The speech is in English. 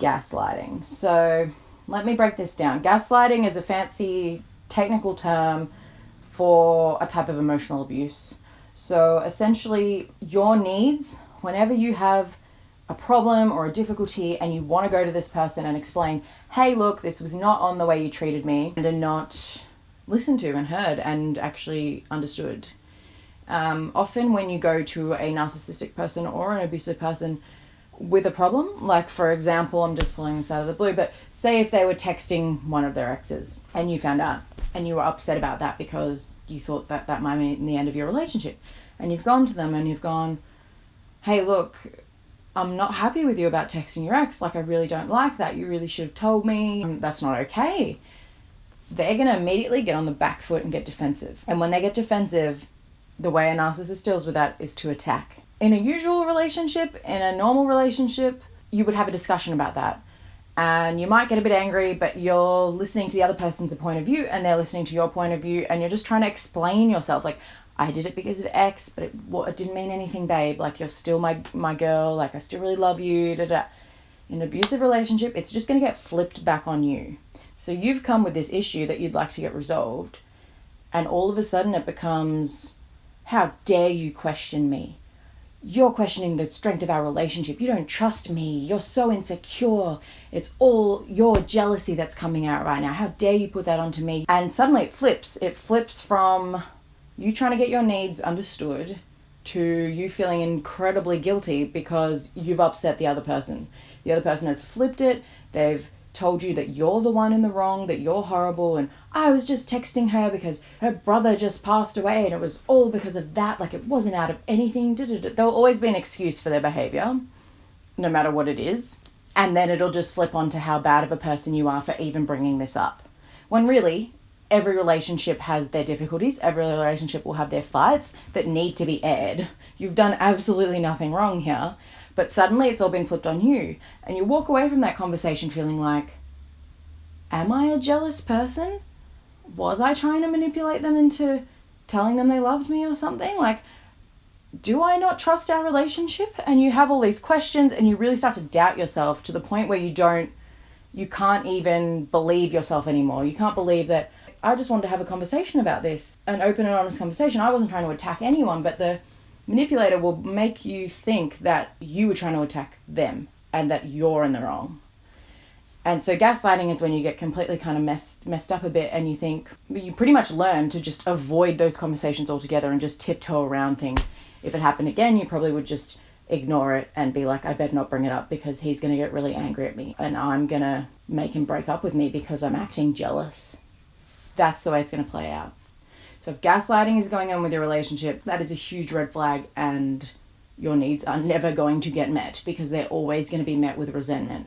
gaslighting? So let me break this down. Gaslighting is a fancy technical term for a type of emotional abuse. So essentially, your needs, whenever you have a problem or a difficulty and you want to go to this person and explain, hey, look, this was not on the way you treated me, and are not listened to and heard and actually understood. Often when you go to a narcissistic person or an abusive person with a problem, like for example, I'm just pulling this out of the blue, but say if they were texting one of their exes and you found out and you were upset about that because you thought that that might mean the end of your relationship, and you've gone to them and you've gone, hey, look, I'm not happy with you about texting your ex. Like, I really don't like that. You really should have told me. That's not okay. They're going to immediately get on the back foot and get defensive. And when they get defensive, the way a narcissist deals with that is to attack. In a usual relationship, in a normal relationship, you would have a discussion about that. And you might get a bit angry, but you're listening to the other person's point of view and they're listening to your point of view, and you're just trying to explain yourself. Like, I did it because of X, but it didn't mean anything, babe. Like, you're still my girl. Like, I still really love you. Da, da. In an abusive relationship, it's just going to get flipped back on you. So you've come with this issue that you'd like to get resolved, and all of a sudden it becomes, how dare you question me? You're questioning the strength of our relationship. You don't trust me. You're so insecure. It's all your jealousy that's coming out right now. How dare you put that onto me? And suddenly it flips. It flips from you trying to get your needs understood to you feeling incredibly guilty because you've upset the other person. The other person has flipped it. They've told you that you're the one in the wrong, that you're horrible, and I was just texting her because her brother just passed away and it was all because of that. Like, it wasn't out of anything. There'll always be an excuse for their behavior, no matter what it is. And then it'll just flip onto how bad of a person you are for even bringing this up. When really, every relationship has their difficulties. Every relationship will have their fights that need to be aired. You've done absolutely nothing wrong here, but suddenly it's all been flipped on you. And you walk away from that conversation feeling like, am I a jealous person? Was I trying to manipulate them into telling them they loved me or something? Like, do I not trust our relationship? And you have all these questions and you really start to doubt yourself to the point where you can't even believe yourself anymore. You can't believe that I just wanted to have a conversation about this, an open and honest conversation. I wasn't trying to attack anyone, but the manipulator will make you think that you were trying to attack them and that you're in the wrong. And so gaslighting is when you get completely kind of messed up a bit and you think, you pretty much learn to just avoid those conversations altogether and just tiptoe around things. If it happened again, you probably would just ignore it and be like, I better not bring it up because he's going to get really angry at me and I'm going to make him break up with me because I'm acting jealous. That's the way it's going to play out. So if gaslighting is going on with your relationship, that is a huge red flag, and your needs are never going to get met because they're always going to be met with resentment.